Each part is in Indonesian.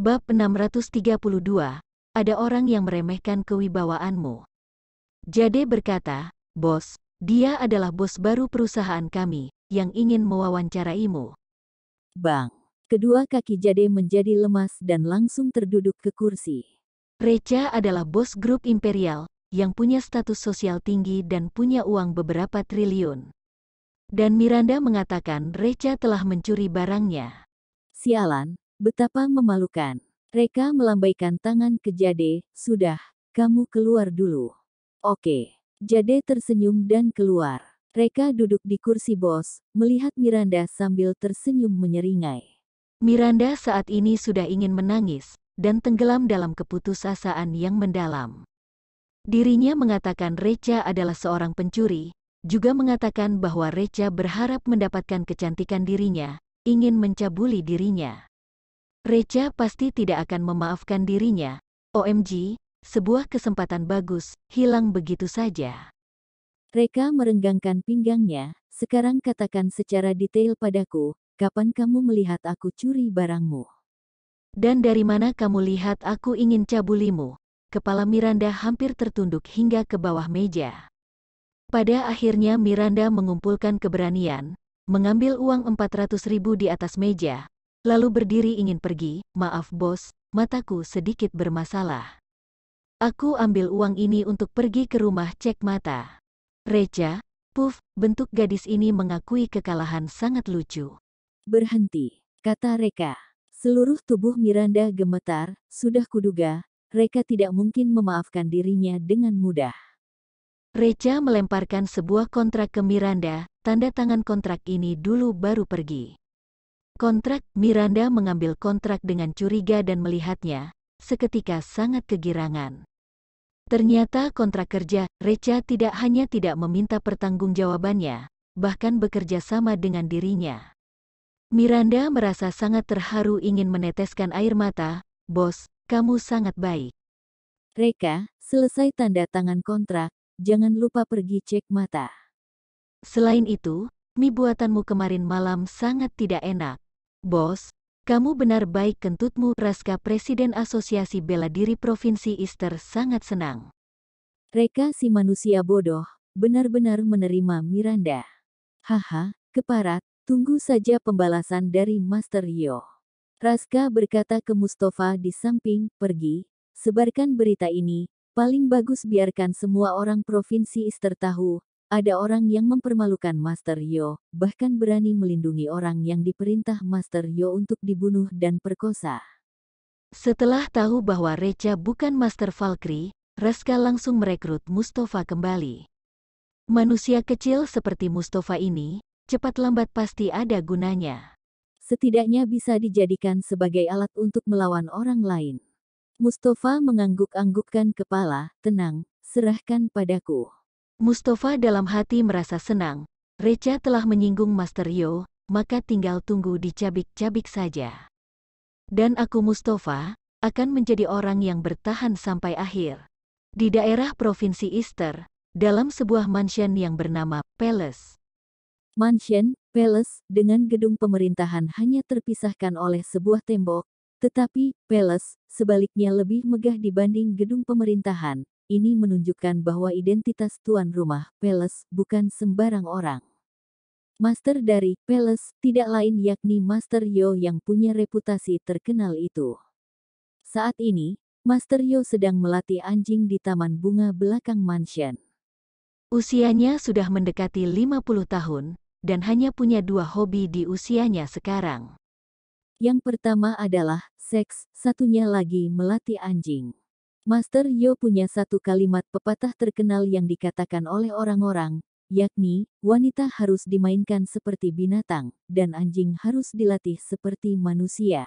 Bab 632, ada orang yang meremehkan kewibawaanmu. Jade berkata, "Bos, dia adalah bos baru perusahaan kami, yang ingin mewawancaraimu." Bang. Kedua kaki Jade menjadi lemas dan langsung terduduk ke kursi. Recha adalah bos grup imperial, yang punya status sosial tinggi dan punya uang beberapa triliun. Dan Miranda mengatakan Recha telah mencuri barangnya. Sialan, betapa memalukan. Reka melambaikan tangan ke Jade, "Sudah, kamu keluar dulu." "Oke." Jade tersenyum dan keluar. Reka duduk di kursi bos, melihat Miranda sambil tersenyum menyeringai. Miranda saat ini sudah ingin menangis, dan tenggelam dalam keputusasaan yang mendalam. Dirinya mengatakan Recha adalah seorang pencuri, juga mengatakan bahwa Recha berharap mendapatkan kecantikan dirinya, ingin mencabuli dirinya. Recha pasti tidak akan memaafkan dirinya. OMG, sebuah kesempatan bagus, hilang begitu saja. Reka merenggangkan pinggangnya, "Sekarang katakan secara detail padaku, kapan kamu melihat aku curi barangmu?" Dan dari mana kamu lihat aku ingin cabulimu? Kepala Miranda hampir tertunduk hingga ke bawah meja. Pada akhirnya Miranda mengumpulkan keberanian, mengambil uang 400.000 di atas meja, lalu berdiri ingin pergi. "Maaf bos, mataku sedikit bermasalah. Aku ambil uang ini untuk pergi ke rumah cek mata." Recha, Puff, bentuk gadis ini mengakui kekalahan sangat lucu. "Berhenti," kata Reka. Seluruh tubuh Miranda gemetar, sudah kuduga, Reka tidak mungkin memaafkan dirinya dengan mudah. Recha melemparkan sebuah kontrak ke Miranda, tanda tangan kontrak ini dulu baru pergi. Kontrak, Miranda mengambil kontrak dengan curiga dan melihatnya, seketika sangat kegirangan. Ternyata kontrak kerja, Recha tidak hanya tidak meminta pertanggungjawabannya, bahkan bekerja sama dengan dirinya. Miranda merasa sangat terharu ingin meneteskan air mata. "Bos, kamu sangat baik." "Reka, selesai tanda tangan kontrak, jangan lupa pergi cek mata." "Selain itu, mie buatanmu kemarin malam sangat tidak enak." "Bos, kamu benar baik kentutmu." Raska Presiden Asosiasi Bela Diri Provinsi Easter sangat senang. Reka si manusia bodoh, benar-benar menerima Miranda. "Haha, keparat, tunggu saja pembalasan dari Master Yo." Raska berkata ke Mustafa di samping, "Pergi, sebarkan berita ini, paling bagus biarkan semua orang Provinsi Easter tahu, ada orang yang mempermalukan Master Yo, bahkan berani melindungi orang yang diperintah Master Yo untuk dibunuh dan perkosa." Setelah tahu bahwa Recha bukan Master Valkyrie, Raska langsung merekrut Mustafa kembali. Manusia kecil seperti Mustafa ini, cepat lambat pasti ada gunanya. Setidaknya bisa dijadikan sebagai alat untuk melawan orang lain. Mustafa mengangguk-anggukkan kepala, "Tenang, serahkan padaku." Mustafa dalam hati merasa senang, Recha telah menyinggung Master Yo, maka tinggal tunggu dicabik-cabik saja. Dan aku Mustafa, akan menjadi orang yang bertahan sampai akhir. Di daerah Provinsi Easter, dalam sebuah mansion yang bernama Palace. Mansion, Palace, dengan gedung pemerintahan hanya terpisahkan oleh sebuah tembok, tetapi Palace sebaliknya lebih megah dibanding gedung pemerintahan. Ini menunjukkan bahwa identitas tuan rumah Palace bukan sembarang orang. Master dari Palace tidak lain yakni Master Yo yang punya reputasi terkenal itu. Saat ini, Master Yo sedang melatih anjing di taman bunga belakang mansion. Usianya sudah mendekati 50 tahun, dan hanya punya 2 hobi di usianya sekarang. Yang pertama adalah seks, satunya lagi melatih anjing. Master Yo punya satu kalimat pepatah terkenal yang dikatakan oleh orang-orang, yakni, wanita harus dimainkan seperti binatang, dan anjing harus dilatih seperti manusia.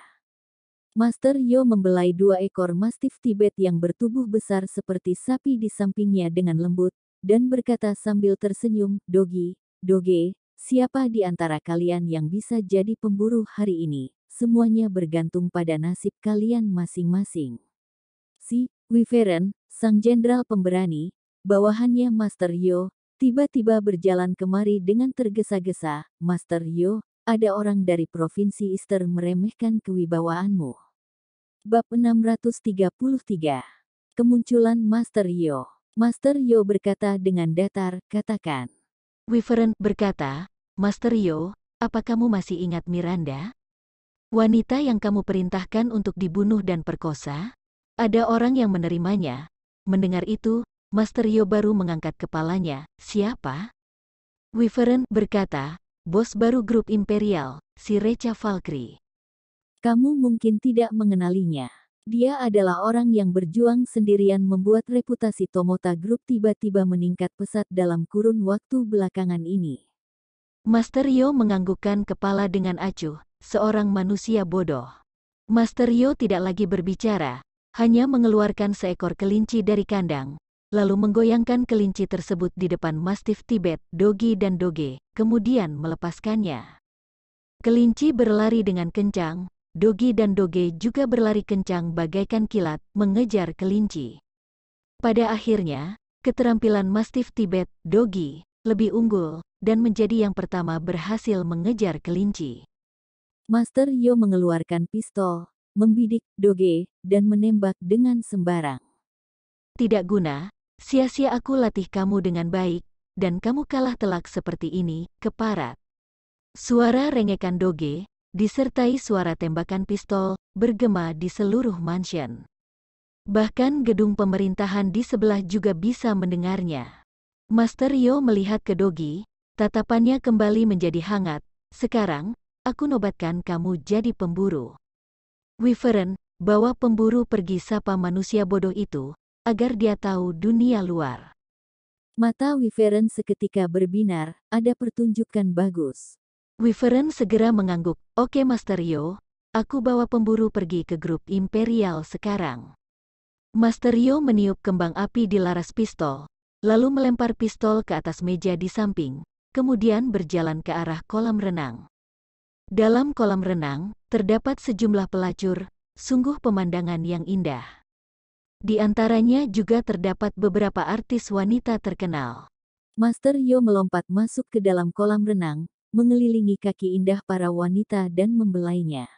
Master Yo membelai 2 ekor Mastiff Tibet yang bertubuh besar seperti sapi di sampingnya dengan lembut, dan berkata sambil tersenyum, "Dogi, Doge, siapa di antara kalian yang bisa jadi pemburu hari ini? Semuanya bergantung pada nasib kalian masing-masing." Si Wyvern, sang jenderal pemberani, bawahannya Master Yo, tiba-tiba berjalan kemari dengan tergesa-gesa. "Master Yo, ada orang dari Provinsi Easter meremehkan kewibawaanmu." Bab 633. Kemunculan Master Yo. Master Yo berkata dengan datar, katakan. Wyvern berkata, Master Yo, apa kamu masih ingat Miranda? Wanita yang kamu perintahkan untuk dibunuh dan perkosa? Ada orang yang menerimanya. Mendengar itu, Master Yo baru mengangkat kepalanya. Siapa? Wyvern berkata, bos baru grup Imperial, si Recha Valkyrie. Kamu mungkin tidak mengenalinya. Dia adalah orang yang berjuang sendirian membuat reputasi Tomota Group tiba-tiba meningkat pesat dalam kurun waktu belakangan ini. Master Yo menganggukkan kepala dengan acuh, seorang manusia bodoh. Master Yo tidak lagi berbicara, hanya mengeluarkan seekor kelinci dari kandang, lalu menggoyangkan kelinci tersebut di depan Mastiff Tibet, Dogi dan Doge, kemudian melepaskannya. Kelinci berlari dengan kencang, Dogi dan Doge juga berlari kencang bagaikan kilat, mengejar kelinci. Pada akhirnya, keterampilan Mastiff Tibet, Dogi, lebih unggul, dan menjadi yang pertama berhasil mengejar kelinci. Master Yo mengeluarkan pistol, membidik Doge, dan menembak dengan sembarang. Tidak guna, sia-sia aku latih kamu dengan baik, dan kamu kalah telak seperti ini, keparat. Suara rengekan Doge, disertai suara tembakan pistol, bergema di seluruh mansion. Bahkan gedung pemerintahan di sebelah juga bisa mendengarnya. Master Yo melihat ke Dogi, tatapannya kembali menjadi hangat. Sekarang, aku nobatkan kamu jadi pemburu. Wyvern, bawa pemburu pergi sapa manusia bodoh itu, agar dia tahu dunia luar. Mata Wyvern seketika berbinar, ada pertunjukan bagus. Wyvern segera mengangguk, oke Master Yo, aku bawa pemburu pergi ke grup Imperial sekarang. Master Yo meniup kembang api di laras pistol, lalu melempar pistol ke atas meja di samping, kemudian berjalan ke arah kolam renang. Dalam kolam renang, terdapat sejumlah pelacur, sungguh pemandangan yang indah. Di antaranya juga terdapat beberapa artis wanita terkenal. Master Yo melompat masuk ke dalam kolam renang, mengelilingi kaki indah para wanita dan membelainya.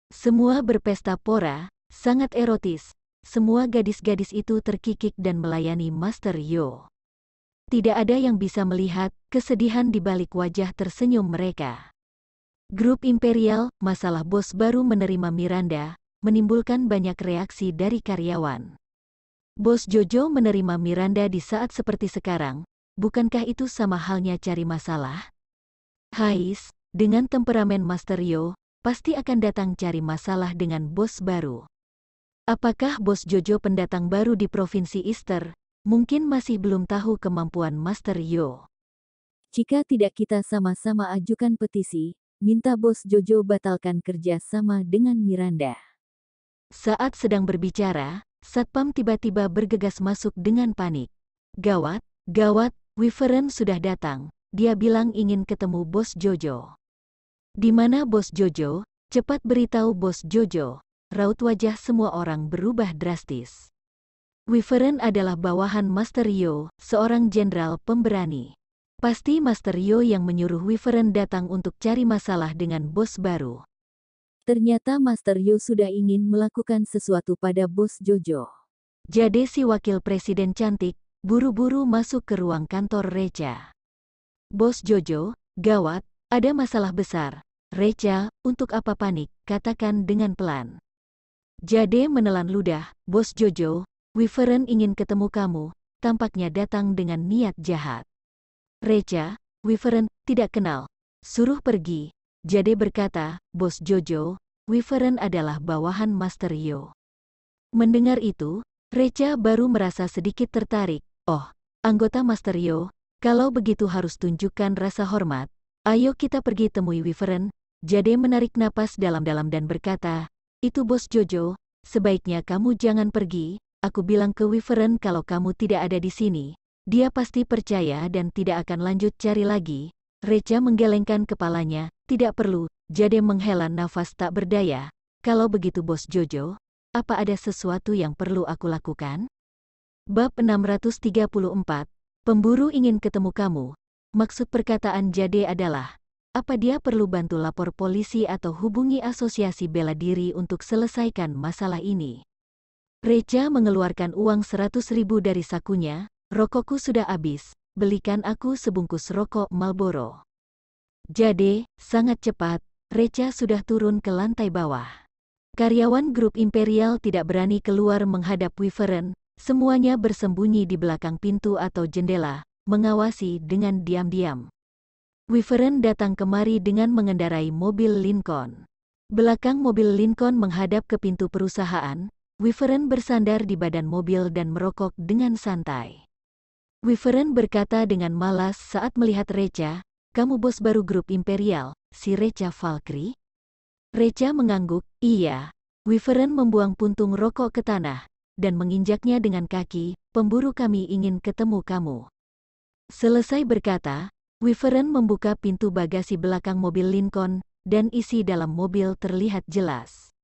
Semua berpesta pora, sangat erotis. Semua gadis-gadis itu terkikik dan melayani Master Yo. Tidak ada yang bisa melihat kesedihan di balik wajah tersenyum mereka. Grup Imperial, masalah bos baru menerima Miranda, menimbulkan banyak reaksi dari karyawan. Bos Jojo menerima Miranda di saat seperti sekarang, bukankah itu sama halnya cari masalah? Hais, dengan temperamen Master Yo, pasti akan datang cari masalah dengan bos baru. Apakah bos Jojo pendatang baru di Provinsi Easter, mungkin masih belum tahu kemampuan Master Yo? Jika tidak kita sama-sama ajukan petisi, minta bos Jojo batalkan kerja sama dengan Miranda. Saat sedang berbicara, Satpam tiba-tiba bergegas masuk dengan panik. Gawat, gawat, Wyvern sudah datang. Dia bilang ingin ketemu bos Jojo. Di mana bos Jojo? Cepat beritahu bos Jojo. Raut wajah semua orang berubah drastis. Wyvern adalah bawahan Master Yo, seorang jenderal pemberani. Pasti Master Yo yang menyuruh Wyvern datang untuk cari masalah dengan bos baru. Ternyata Master Yo sudah ingin melakukan sesuatu pada bos Jojo. Jade si wakil presiden cantik, buru-buru masuk ke ruang kantor Recha. Bos Jojo, gawat, ada masalah besar. Recha, untuk apa panik, katakan dengan pelan. Jade menelan ludah, bos Jojo, Wyvern ingin ketemu kamu, tampaknya datang dengan niat jahat. Recha, Wyvern, tidak kenal. Suruh pergi. Jade berkata, bos Jojo, Wyvern adalah bawahan Master Yo. Mendengar itu, Recha baru merasa sedikit tertarik. Oh, anggota Master Yo, kalau begitu harus tunjukkan rasa hormat. Ayo kita pergi temui Wyvern. Jade menarik napas dalam-dalam dan berkata, itu bos Jojo, sebaiknya kamu jangan pergi. Aku bilang ke Wyvern kalau kamu tidak ada di sini. Dia pasti percaya dan tidak akan lanjut cari lagi. Recha menggelengkan kepalanya, tidak perlu. Jade menghela nafas tak berdaya. Kalau begitu bos Jojo, apa ada sesuatu yang perlu aku lakukan? Bab 634, Pemburu ingin ketemu kamu. Maksud perkataan Jade adalah, Apa dia perlu bantu lapor polisi atau hubungi asosiasi bela diri untuk selesaikan masalah ini? Recha mengeluarkan uang 100.000 dari sakunya. Rokokku sudah habis, belikan aku sebungkus rokok Marlboro. Jade, sangat cepat, Recha sudah turun ke lantai bawah. Karyawan grup Imperial tidak berani keluar menghadap Wyvern, semuanya bersembunyi di belakang pintu atau jendela, mengawasi dengan diam-diam. Wyvern datang kemari dengan mengendarai mobil Lincoln. Belakang mobil Lincoln menghadap ke pintu perusahaan, Wyvern bersandar di badan mobil dan merokok dengan santai. Wyvern berkata dengan malas saat melihat Recha, "Kamu bos baru grup Imperial, si Recha Valkyrie?" Recha mengangguk, "Iya." Wyvern membuang puntung rokok ke tanah, dan menginjaknya dengan kaki, "Pemburu kami ingin ketemu kamu." Selesai berkata, Wyvern membuka pintu bagasi belakang mobil Lincoln, dan isi dalam mobil terlihat jelas.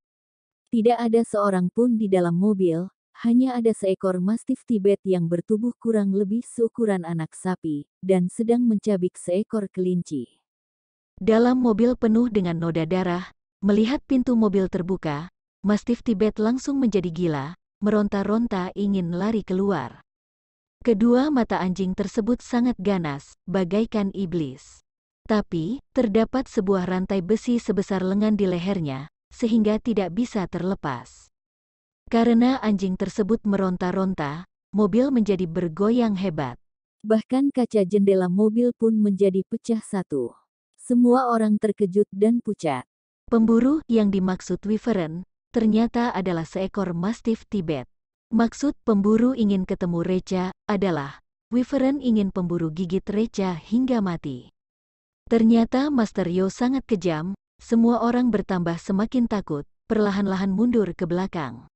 Tidak ada seorang pun di dalam mobil, hanya ada seekor Mastiff Tibet yang bertubuh kurang lebih seukuran anak sapi, dan sedang mencabik seekor kelinci. Dalam mobil penuh dengan noda darah, melihat pintu mobil terbuka, Mastiff Tibet langsung menjadi gila, meronta-ronta ingin lari keluar. Kedua mata anjing tersebut sangat ganas, bagaikan iblis. Tapi, terdapat sebuah rantai besi sebesar lengan di lehernya, sehingga tidak bisa terlepas. Karena anjing tersebut meronta-ronta, mobil menjadi bergoyang hebat. Bahkan kaca jendela mobil pun menjadi pecah satu. Semua orang terkejut dan pucat. Pemburu yang dimaksud Wyvern, ternyata adalah seekor Mastiff Tibet. Maksud pemburu ingin ketemu Recha adalah, Wyvern ingin pemburu gigit Recha hingga mati. Ternyata Master Yo sangat kejam, semua orang bertambah semakin takut, perlahan-lahan mundur ke belakang.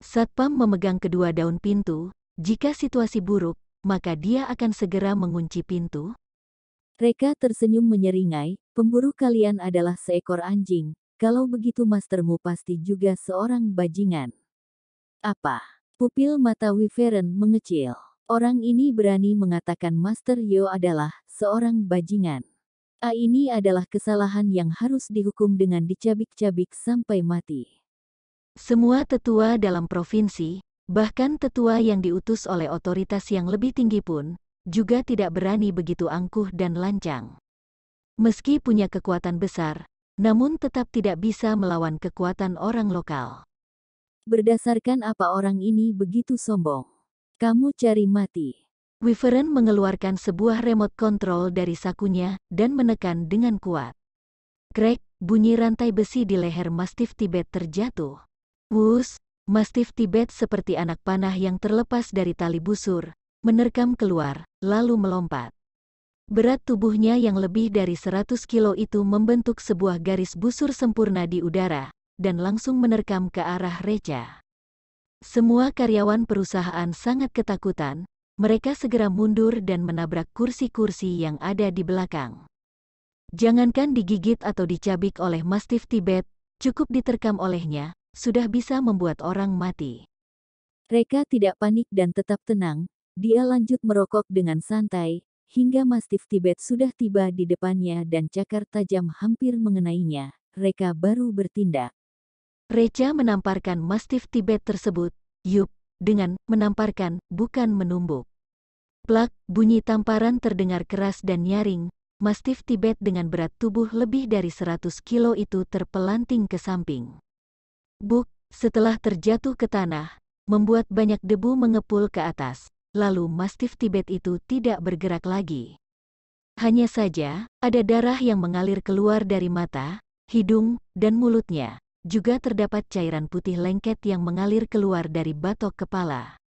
Satpam memegang kedua daun pintu, jika situasi buruk, maka dia akan segera mengunci pintu. Reka tersenyum menyeringai, "Pemburu kalian adalah seekor anjing, kalau begitu mastermu pasti juga seorang bajingan." Apa? Pupil mata Wyvern mengecil. Orang ini berani mengatakan Master Yo adalah seorang bajingan. Ini adalah kesalahan yang harus dihukum dengan dicabik-cabik sampai mati. Semua tetua dalam provinsi, bahkan tetua yang diutus oleh otoritas yang lebih tinggi pun, juga tidak berani begitu angkuh dan lancang. Meski punya kekuatan besar, namun tetap tidak bisa melawan kekuatan orang lokal. Berdasarkan apa orang ini begitu sombong? Kamu cari mati. Wyvern mengeluarkan sebuah remote control dari sakunya dan menekan dengan kuat. Krek, bunyi rantai besi di leher Mastiff Tibet terjatuh. Wus, Mastiff Tibet seperti anak panah yang terlepas dari tali busur, menerkam keluar, lalu melompat. Berat tubuhnya yang lebih dari 100 kilo itu membentuk sebuah garis busur sempurna di udara, dan langsung menerkam ke arah Recha. Semua karyawan perusahaan sangat ketakutan, mereka segera mundur dan menabrak kursi-kursi yang ada di belakang. Jangankan digigit atau dicabik oleh Mastiff Tibet, cukup diterkam olehnya, sudah bisa membuat orang mati. Reka tidak panik dan tetap tenang, dia lanjut merokok dengan santai, hingga Mastiff Tibet sudah tiba di depannya dan cakar tajam hampir mengenainya. Reka baru bertindak. Recha menamparkan Mastiff Tibet tersebut, yup, dengan menamparkan, bukan menumbuk. Plak, bunyi tamparan terdengar keras dan nyaring, Mastiff Tibet dengan berat tubuh lebih dari 100 kilo itu terpelanting ke samping. Buk, setelah terjatuh ke tanah, membuat banyak debu mengepul ke atas, lalu Mastiff Tibet itu tidak bergerak lagi. Hanya saja, ada darah yang mengalir keluar dari mata, hidung, dan mulutnya. Juga terdapat cairan putih lengket yang mengalir keluar dari batok kepala.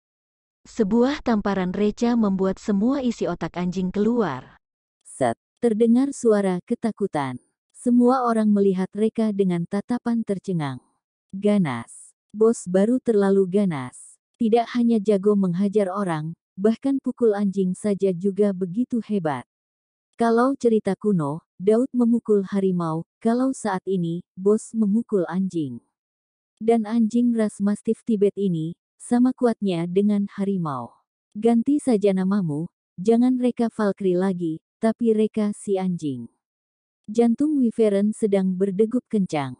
Sebuah tamparan Recha membuat semua isi otak anjing keluar. Set, terdengar suara ketakutan. Semua orang melihat Reka dengan tatapan tercengang. Ganas. Bos baru terlalu ganas. Tidak hanya jago menghajar orang, bahkan pukul anjing saja juga begitu hebat. Kalau cerita kuno, Daud memukul harimau, kalau saat ini, bos memukul anjing. Dan anjing ras Mastiff Tibet ini, sama kuatnya dengan harimau. Ganti saja namamu, jangan Reka Valkyrie lagi, tapi Reka si anjing. Jantung Wyvern sedang berdegup kencang.